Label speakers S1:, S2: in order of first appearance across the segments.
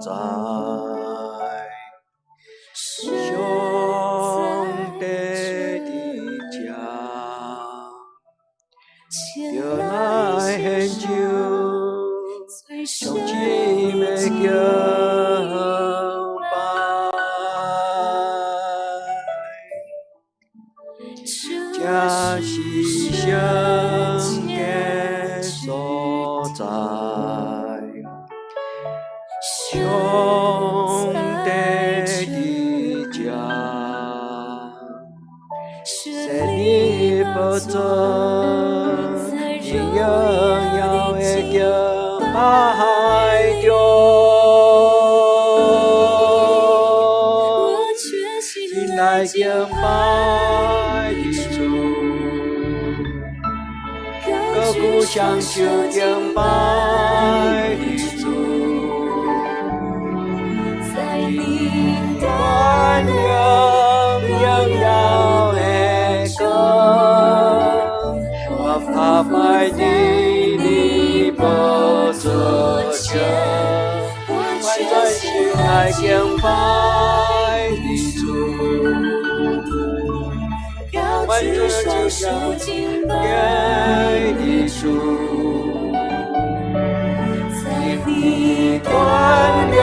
S1: 在，兄弟的家，叫来很久，从今没叫拜，这是圣的所在。兄弟的家，神的保证，你仍要会叫爱着，进来敬拜的主，歌鼓响就敬拜的主。万人仍要的歌，我怕拜的你不作声，万转心来敬拜的主，万转就像敬拜的主，在你万人。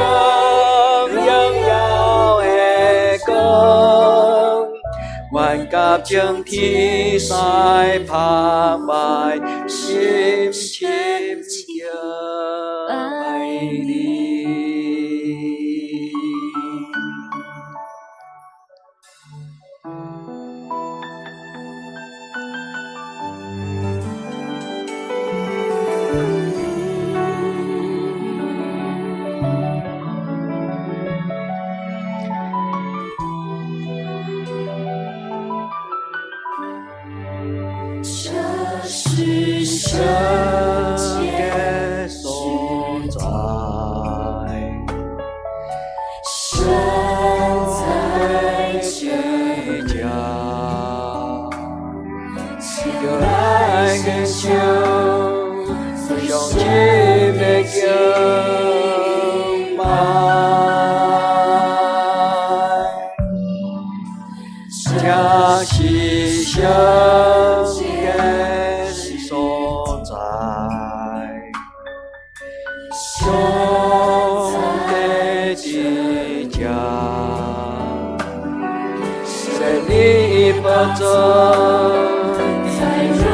S1: 万甲整天西拍卖，心情敬拜你。是圣的所在，神在这家，叫来更久，用心的敬拜，这是圣。兄弟的家，神的保证，你仍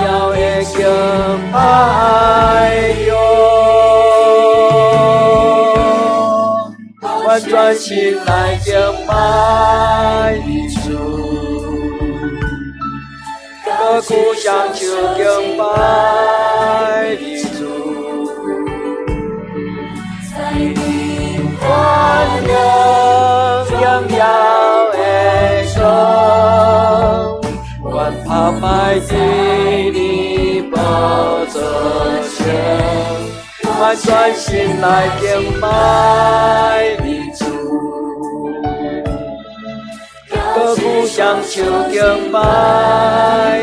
S1: 要会敬拜哟，万转心来敬拜的主，歌鼓响就敬拜的主。万人仍要的歌，万拍卖的你不作声，万转心来敬拜的主，歌鼓响就敬拜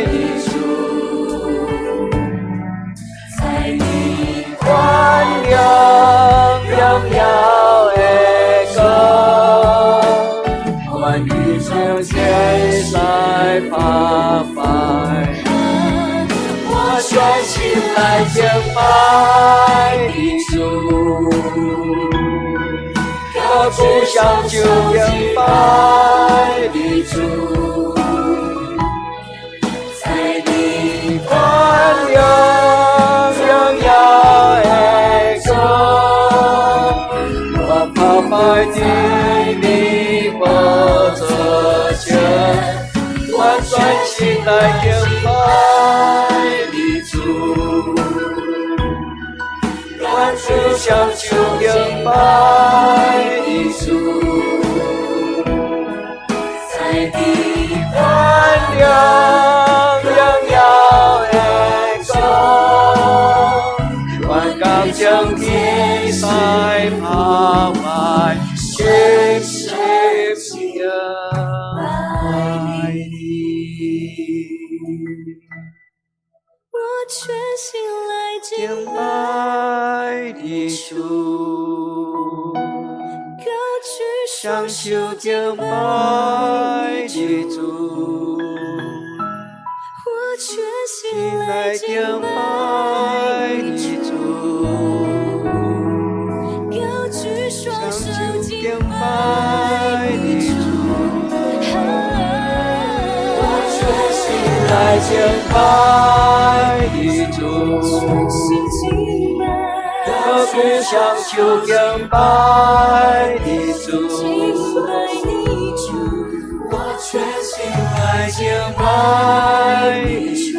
S1: 的主，在你万人。仍要的歌，万宇宙天来拍卖，我专心来敬拜的主，歌鼓响就敬拜的主，在你万人仍要的歌。拍的你不作声，万转心来敬拜的主，万主相求敬拜的主，在你万人仍要的歌，万感将天塞拍卖。谢谢爱你，
S2: 我全心来敬
S1: 敬拜的主。双手敬拜你主，
S2: 我全心
S1: 来
S2: 来
S1: 敬
S2: 敬
S1: 拜
S2: 拜
S1: 你
S2: 你
S1: 主，
S2: 主，高举双
S1: 双
S2: 手
S1: 手
S2: 敬
S1: 敬
S2: 拜
S1: 拜
S2: 你
S1: 你
S2: 主，
S1: 主，
S2: 我全心
S1: 来敬拜你
S2: 全
S1: 主。
S2: 心敬拜，
S1: 高举双手敬拜你主，
S2: 敬拜你主，我全心
S1: 来敬拜你主。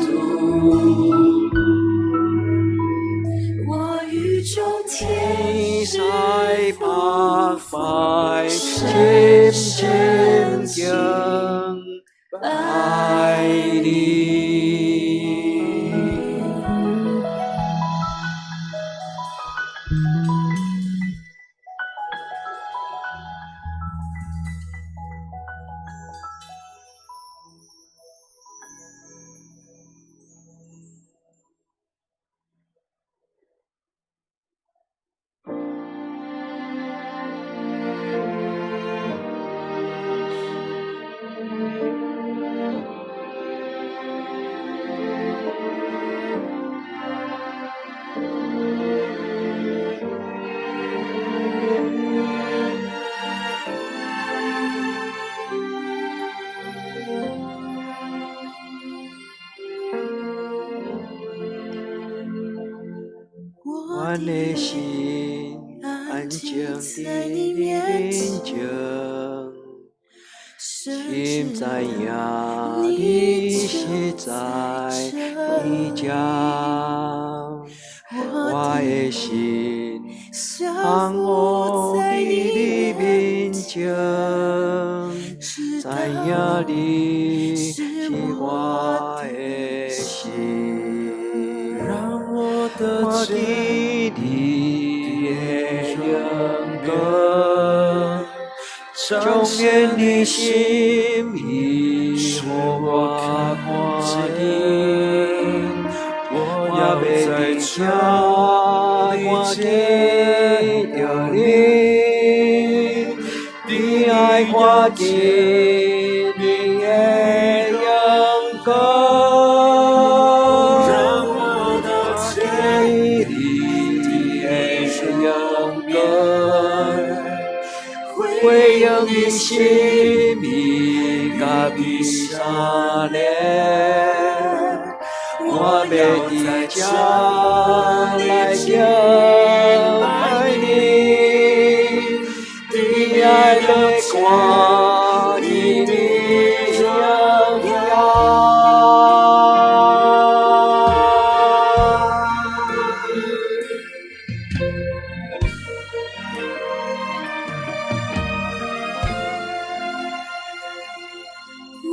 S2: 我宇宙天使
S1: 在百拜，深深敬拜你。我的心安静在你面前，心知影你是在你家，我的心降伏在你面前，知影你是我的心，让我得知你的人格，彰显你心意，让我看见，我要在这看见着你，你爱看见你的人格，让我得知你的人格。回应你心意，甲你相连。我要在这来敬拜你，你爱来看你的荣耀。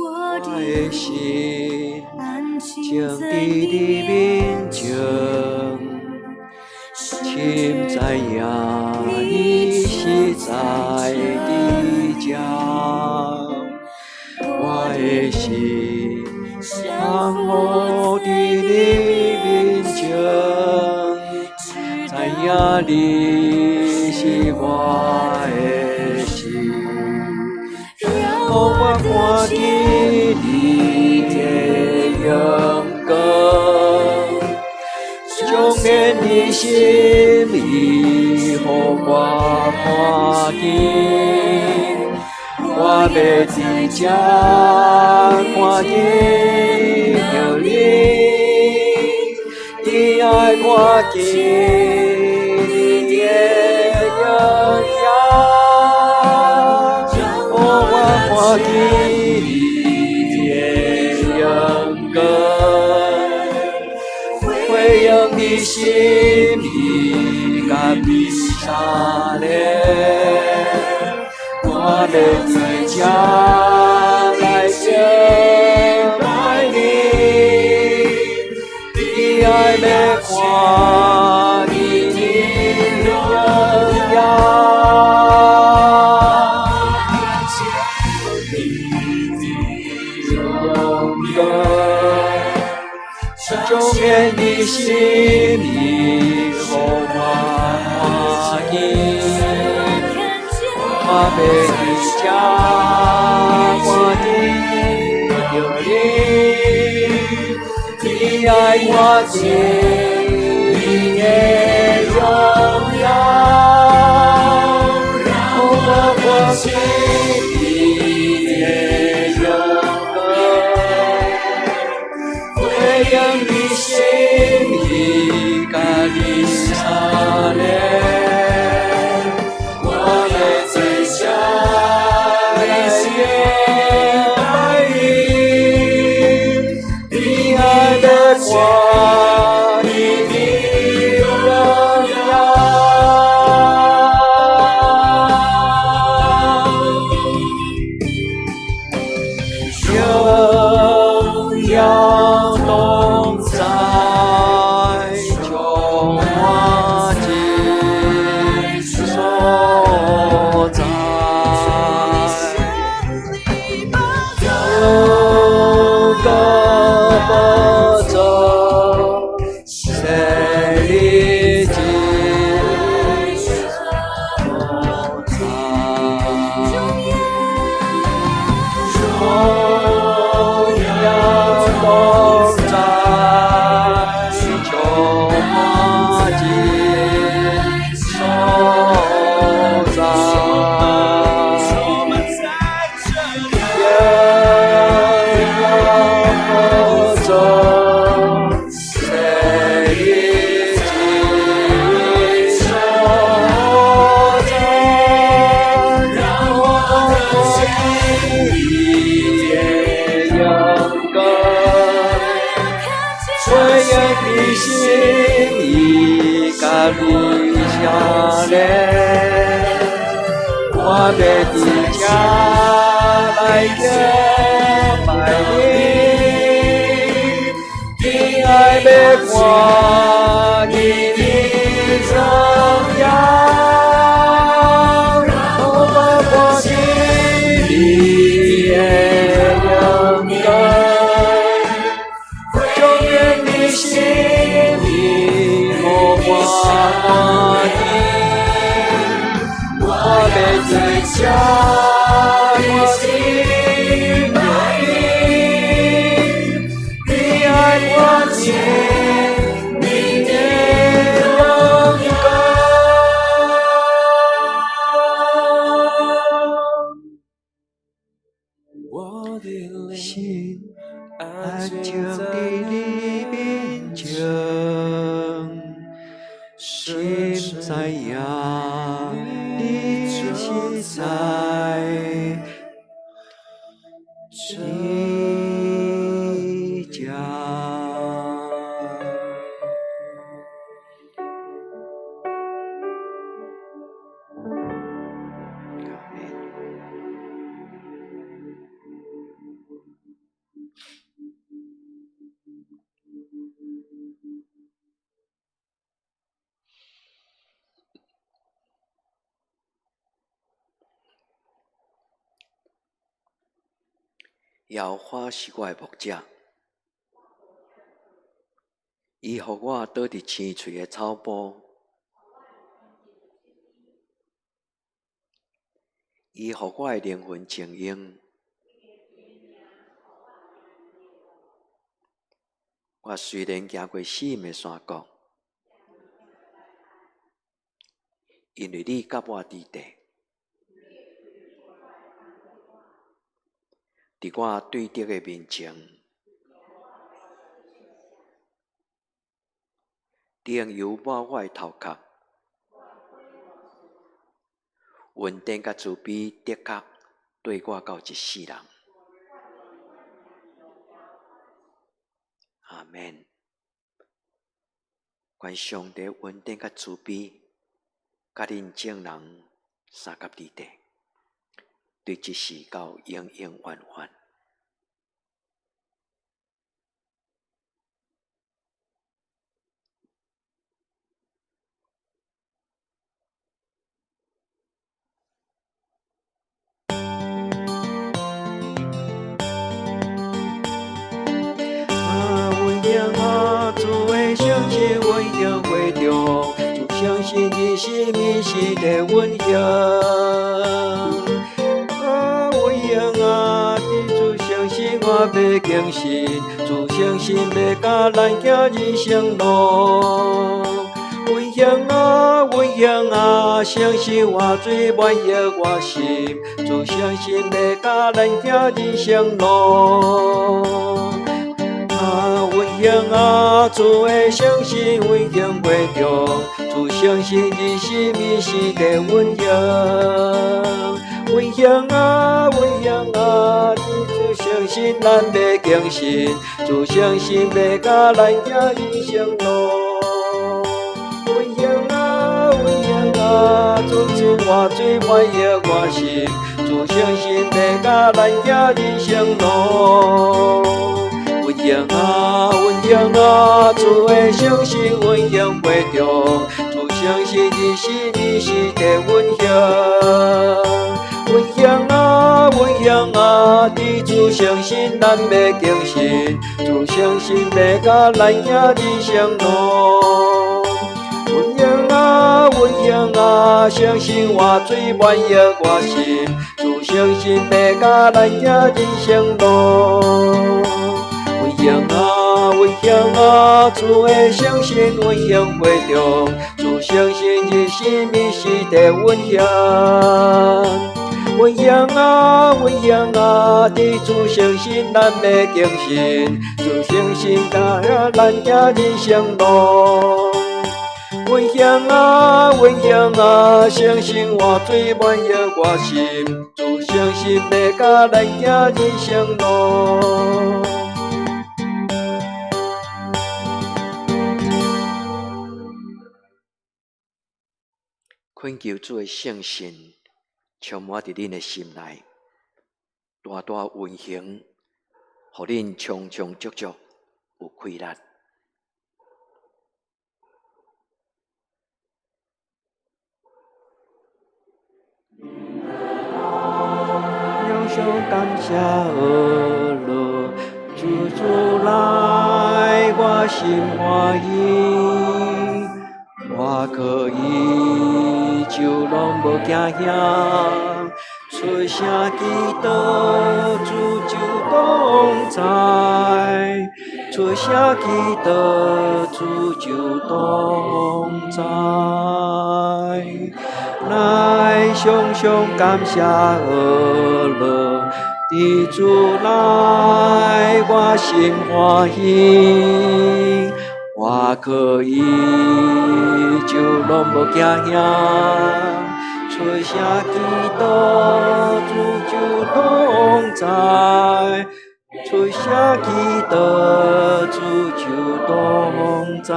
S2: 我
S1: 的
S2: 的
S1: 心
S2: 安
S1: 静
S2: 静在
S1: 在你
S2: 你
S1: 面
S2: 面
S1: 前，
S2: 前，
S1: 心知影你是在你家，我的心降伏在你面前，知影你是我的心。让我看见你的人格，彰显你心意，予我看见。我要在这看见着你，你爱看见你的荣耀。我的你的人格，回应你心意，甲你相连。我要在这来敬拜你，你爱要看你的荣耀。彰显你心意，予我看见。我要伫这我的着你，你爱我情，你的荣耀，让我欢喜你的荣歌，回应你心意，甲你相连。我要伫这来敬拜你，你爱要看你的荣耀，让我欢喜你的荣光，永远的心意无挂我的。我要在这我的美丽，你爱我情，你的荣光。我的心安静在你面前，心在呀。在你家。耶和华是我的牧者，伊予我倒伫青翠的草坡，伊予我的灵魂静养。我虽然行过死荫的山谷，因为你甲我伫地。伫我对敌的面前，你用油抹我的头壳，恩典甲慈悲的确对我到一世人。阿免。愿上帝恩典甲慈悲，甲恁众人三甲伫地。对一世到永永远远。我已经相信，我已经会着，就相信你。是咪是地阮兄，阮兄啊，你自相信我要敬信，自相信要甲咱行人生路。阮兄啊，相信我最满意我心，自相信要甲咱行人生路。阮兄啊，自会相信阮兄会中，自相信你是咪是地阮兄。阮兄啊，你自相信咱要敬信，自相信要甲咱行人生路。阮兄啊，尊敬我最满意我心，自相信要甲咱行人生路。阮兄啊，自会相信阮兄会中，自相信你是咪是地阮兄。阮兄啊，你自相信咱要敬信，自相信要甲咱行人生路。阮兄啊，相信我最满意我心，自相信要甲咱行人生路。阮兄啊，自会相信阮兄会中，自相信你是咪是地阮兄。阮兄啊，你自相信咱要敬信，自相信甲咱行人生路。阮兄啊，相信我最满意我心，自相信要甲咱行人生路。恳求主的圣神充满伫恁的心内，大大运行，互恁充充足足有气力。永相感谢阿罗，主来我心欢喜，我可以就拢无惊吓，出声祈祷主就同在，出声祈祷主就同在。来常常感谢阿罗，伫主来我心欢喜，我可以就拢无惊吓，出声祈祷主就同在，出声祈祷主就同在。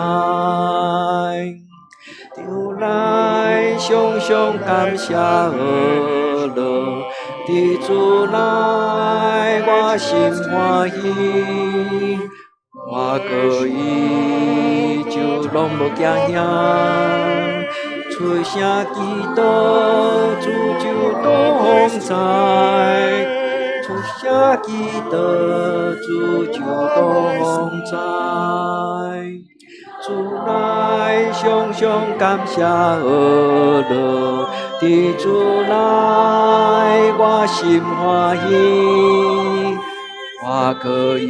S1: 就来常常感谢阿罗，伫主来我心欢喜，我可以就拢无惊吓，出声祈祷主就同在，出声祈祷主就同在。主来常常感谢阿罗，伫主来我心欢喜，我可以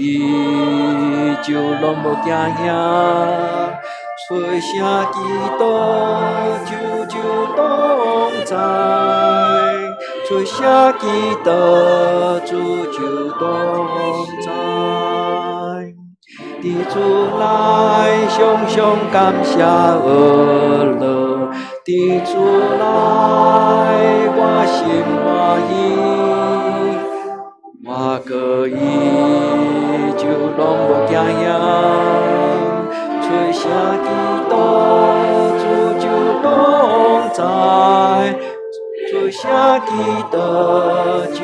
S1: 就拢无惊吓，出声祈祷就同在，出声祈祷主就同在。伫主来常常感谢阿罗，伫主来我心欢喜，我可以就拢无惊吓，出声祈祷主就同在，出声祈祷就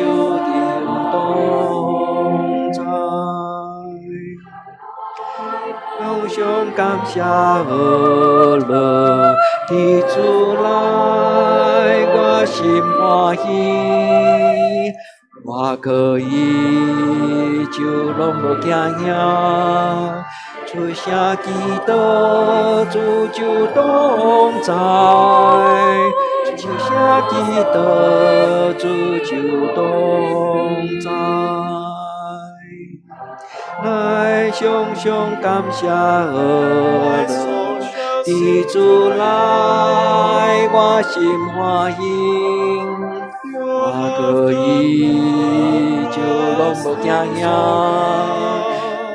S1: 同在。常感谢阿罗，伫主来我心欢喜，我可以就拢无惊遐，出声记得主就同在，出声记得主就同在。来常常感谢和乐，地主来我心欢喜。我可以就拢无惊遐，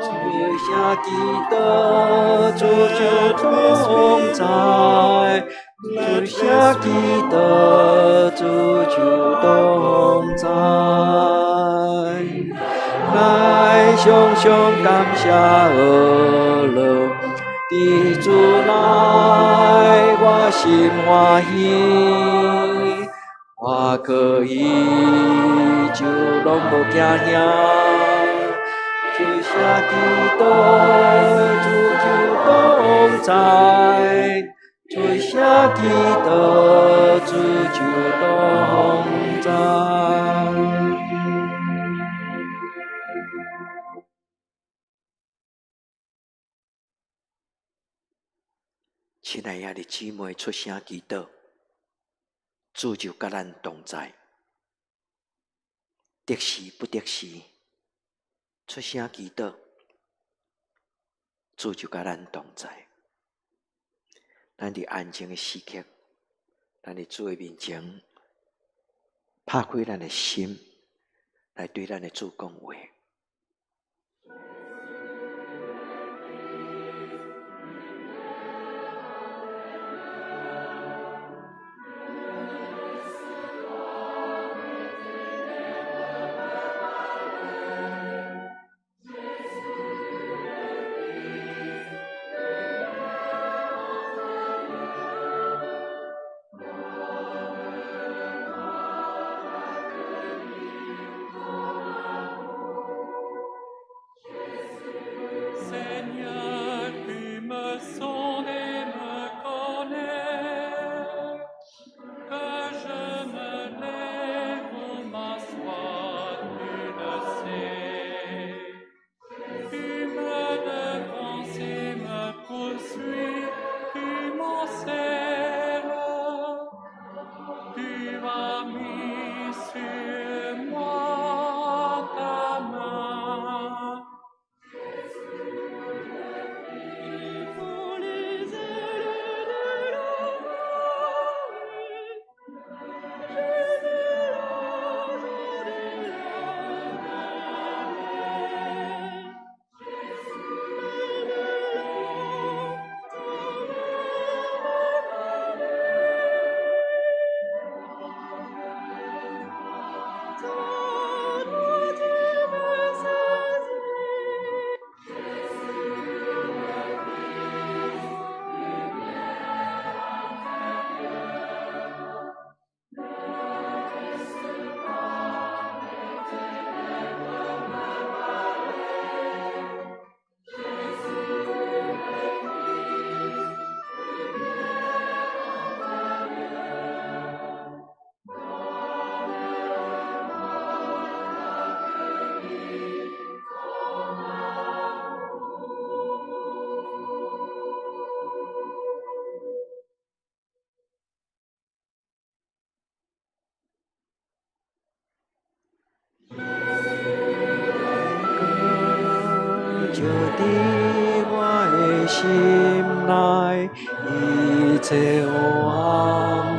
S1: 出声记得主就同在，出声记得主就同在。来常常感谢和乐，地主来我心欢喜。我可以就拢无惊遐，出声记得主就同在，出声记得主就同在。亲爱的姊妹，出声祈祷，主就甲咱同在，得时不得时，出声祈祷，主就甲咱同在。咱伫安静的时刻，咱伫主的面前，拍开咱的心，来对咱的主讲话。就伫我的心内，一切黑暗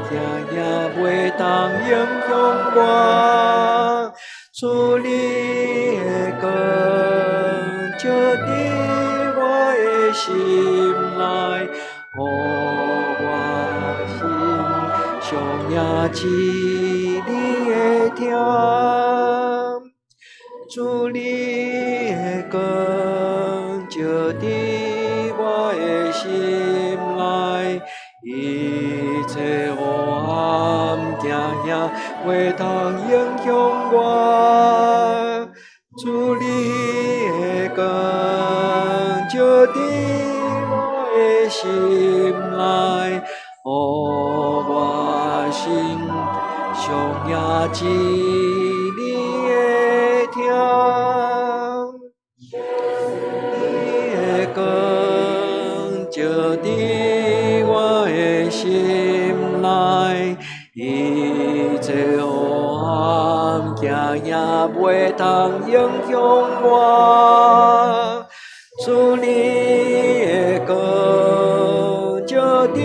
S1: 定也袂当影响我。主你的光就伫我的心内，互我心上也知你的疼。主你的光照伫我的心内，一切黑暗定也袂通影响我。主你的光照伫我的心内，互我心上也知你的听，你的光照伫我的心内，一切黑暗惊也袂通影响我。主你的光照伫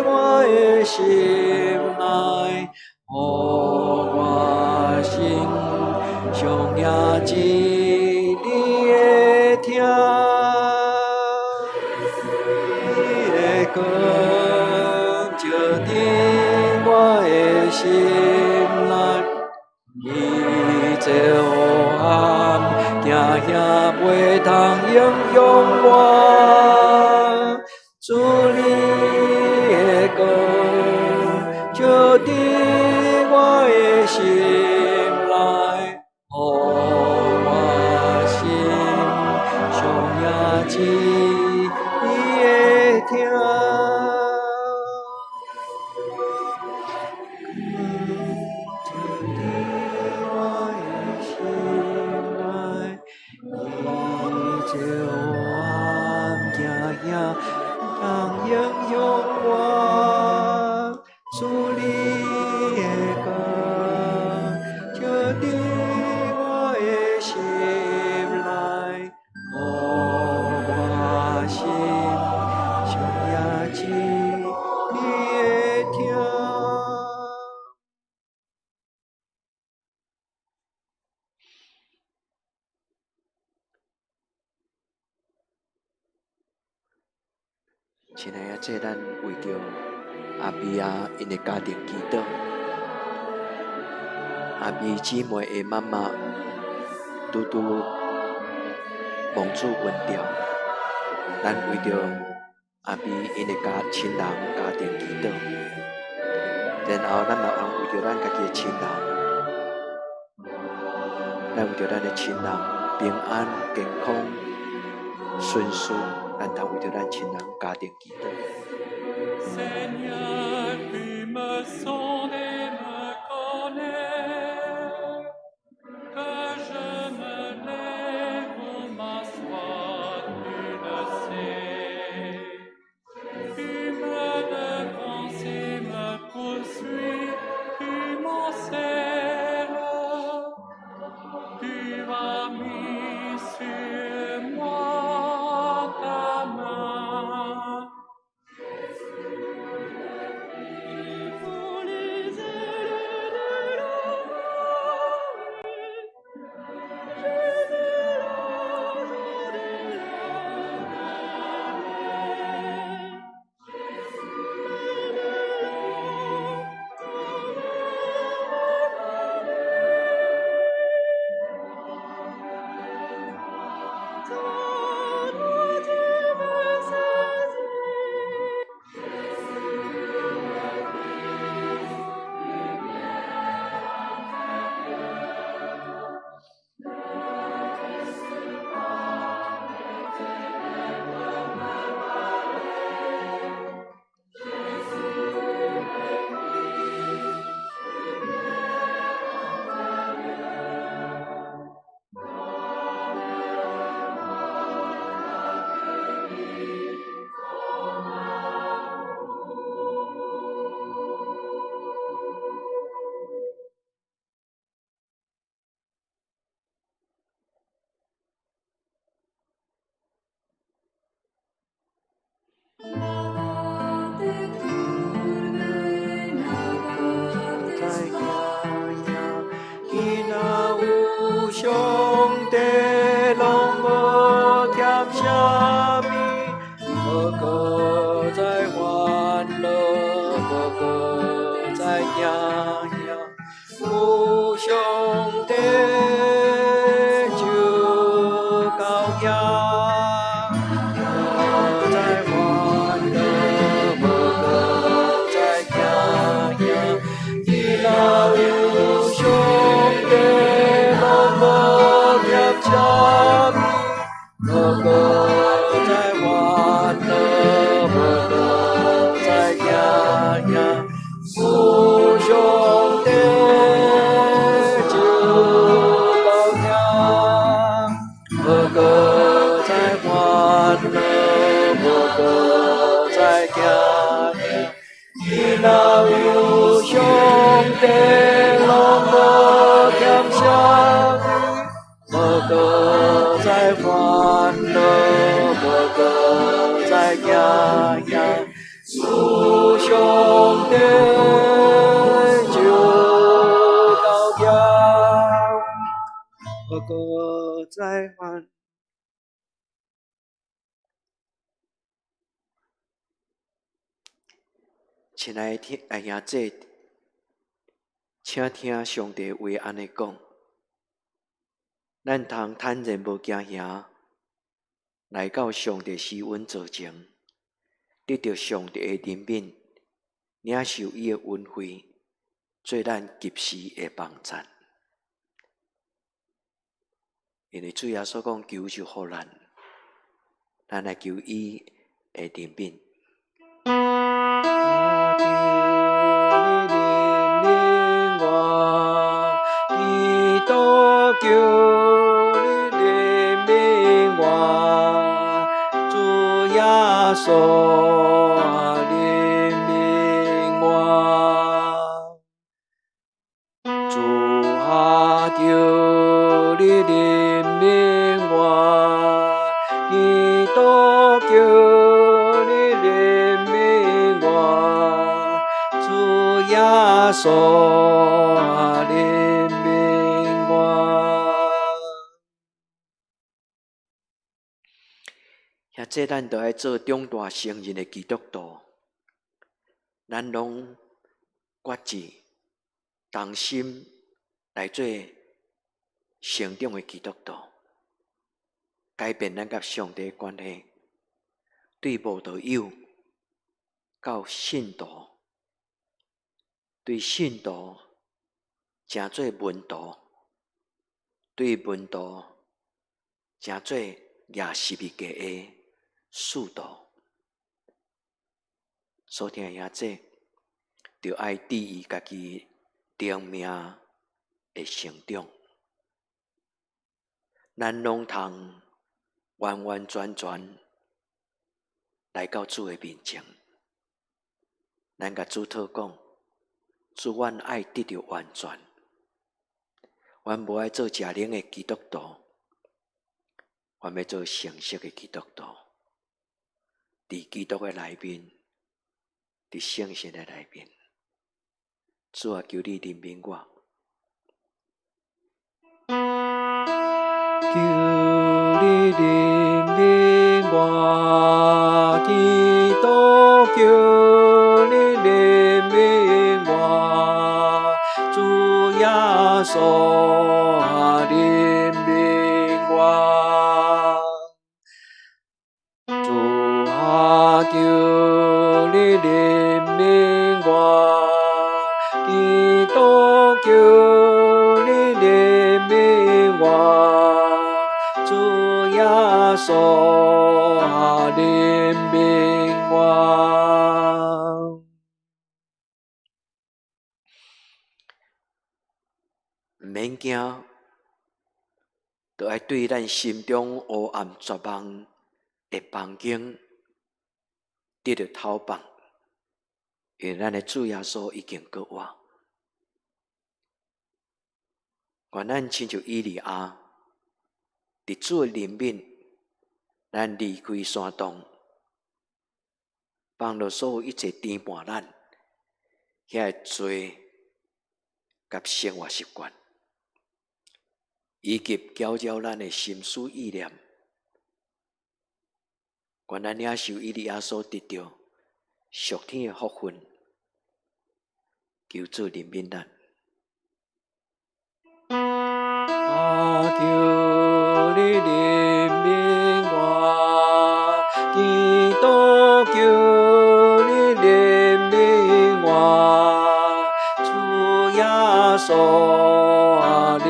S1: 我的心内，予我心上也知你的听，你的光照伫我的心内，一切黑暗惊也袂通影响我。主你的光照伫我的心内，予我心上也知你的听。影响我，主你的光照伫我的心内，予我心上也知你的听。亲爱的，这咱为着阿美啊，因的家庭祈祷，阿美姊妹的妈妈拄拄蒙主问掉，咱为着阿美因的亲人家庭祈祷，然后咱也为着咱家己的亲人，咱为着咱的亲人平安健康顺遂。咱当为着咱亲人家庭祈祷。
S3: Seigneur, tu me sondes et me connais, que je me lève ou m'assois, tu le sais. Tu me devances et me poursuis, tu m'en sers, tu as mis sur moi ta main. Pour les ailes de l'amour, je me
S1: 父兄地拢无欠啥物，无搁再烦恼，无搁再惊遐，有上帝就到遐，无搁再烦。亲爱的兄弟，请听上帝话安尼讲：咱通坦然无惊吓，来到上帝施恩座前，得到上帝的怜悯，领受伊的恩惠，做咱及时的帮衬。因为主耶稣讲求就互咱，咱来求伊的怜悯。求你怜悯我，主耶稣怜悯我，主啊，求你怜悯我，基督求你怜悯我，主耶稣怜悯我。遐这咱都爱做长大成人的基督徒，咱拢决志同心来做成长的基督徒，改变咱甲上帝的关系，对无道友到信徒，对信徒成做门徒，对门徒成做亚西比家的使徒。所听兄弟，就爱注意家己生命的成长，咱拢通完完全全来到主的面前。咱甲主祷讲，主，阮爱得到完全，阮无爱做邪灵的基督徒，阮要做诚实的基督徒，伫基督的内面，伫圣神的内面。主啊，求你怜悯我，求你怜悯我，基督求你怜悯我，主耶稣怜悯我，主啊，求你怜悯我，基督求你怜悯我，主耶稣怜悯我。毋免惊，就爱对咱心中黑暗绝望的房间得到透放，因为咱的主耶稣已经过活。愿咱亲像以利亚，伫主的怜悯，咱离开山洞，放落所有一切颠簸咱遐个罪甲生活习惯，以及搅扰咱的心思意念。愿咱领受以利亚所得到属天的福分，求主怜悯咱。求你怜悯我，基督求你怜悯我，主耶稣怜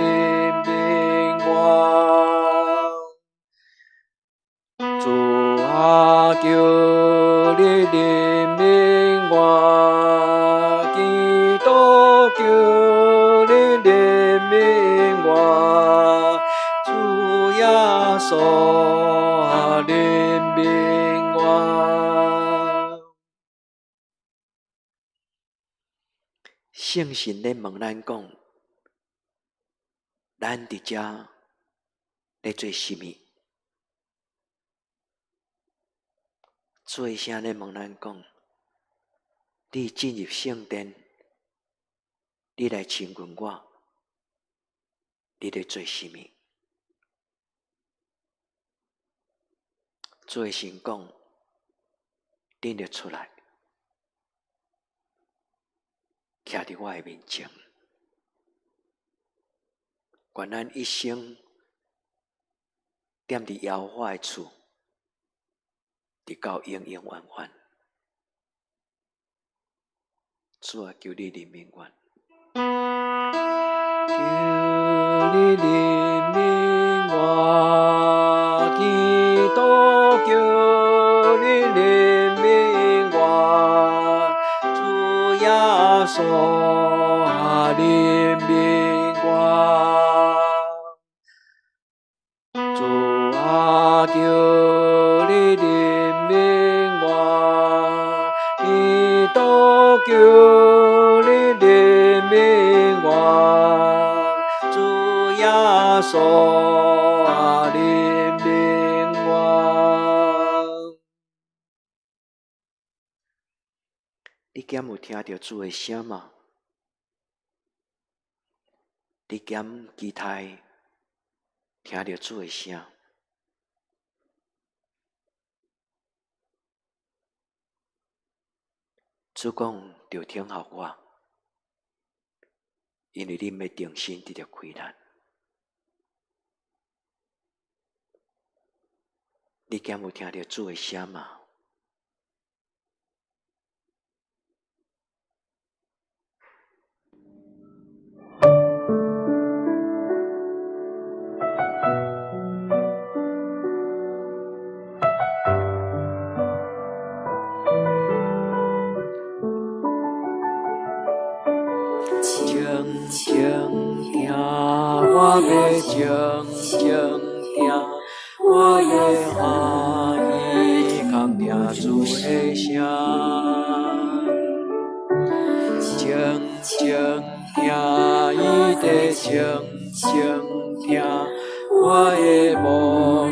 S1: 悯我，主啊，求你怜悯我，基督求你怜悯我，主耶稣怜悯我。圣神咧问咱讲，咱伫遮咧做什么？做声咧问咱讲，你进入圣殿，你来亲近我，你咧做什么？做神讲，恁着出来，徛伫我的面前，愿咱一生踮伫耶和华的厝，直到永永远远。主啊，求你怜悯我，求你怜悯我，祈祷求你怜悯我，主耶稣啊，怜悯我，主啊，求你怜悯我，祈祷求你怜悯我，主耶稣啊，怜悯我。你敢有听到主的声吗？你敢期待听到主的声？主讲着听候我，因为恁要重新得到开难。你敢有听到主的声吗？静静听，我要静静听，我要欢喜空听主的声。静静听，伊在静静听，我的牧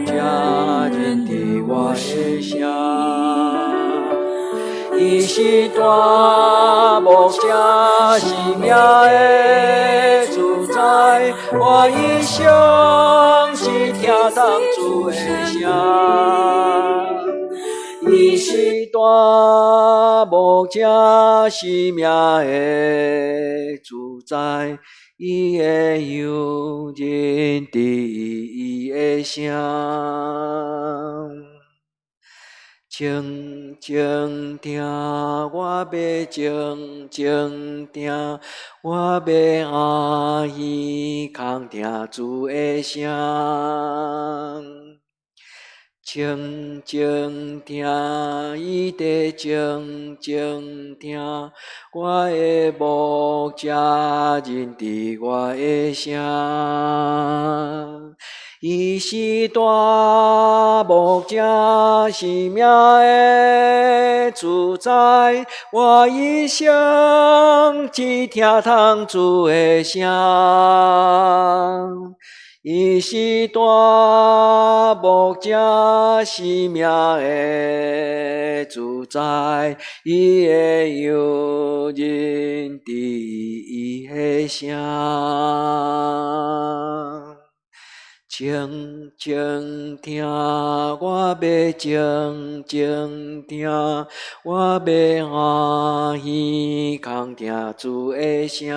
S1: 者认得我的声。伊是大牧者，生命的主宰，我一生只听从主的声。伊是大牧者，生命的主宰，伊的羊认得伊的声。静静听，我要静静听，我要欢喜空听主的声。静静听，伊在静静听，我的牧者认得我的声。伊是大牧者，生命的主宰，我一生只听从主的声。伊是大牧者，生命的主宰，伊的羊认得伊的声。静静听，我要静静听，我要欢喜空听主的声。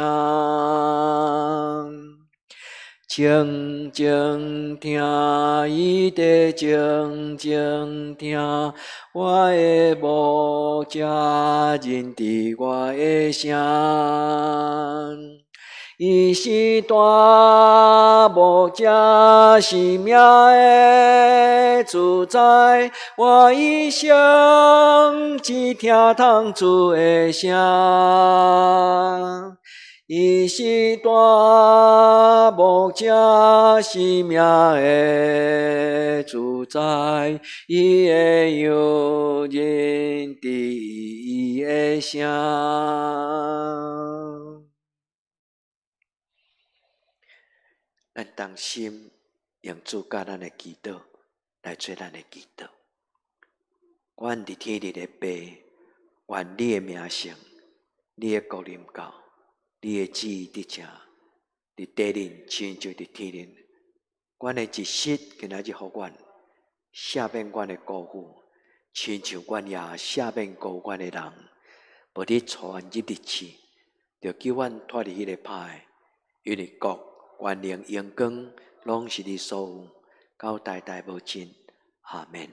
S1: 静静听，伊在静静听，我的牧者认得我的声。伊是大牧者，生命的主宰，我一生只听从主的声。伊是大牧者，生命的主宰，伊的羊认得伊的声。咱当心用主教咱的祈祷来做咱的祈祷。阮伫天日的爸，愿你的名声、你的国临到，你的旨意伫遮，伫地人亲像伫天人。阮的一息今仔日互阮赦免阮的辜负，亲像阮也赦免辜阮的人。无你带阮入日去，就叫阮脱离迄个歹的，因为国、权能、荣光，拢是你所有，到代代无尽。阿们。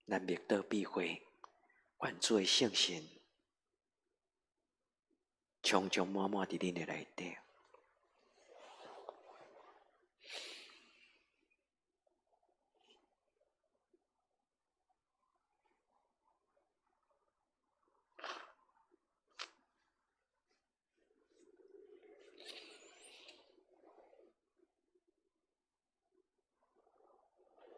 S1: 咱灭道避讳，愿主的圣神常常满满伫恁的内底。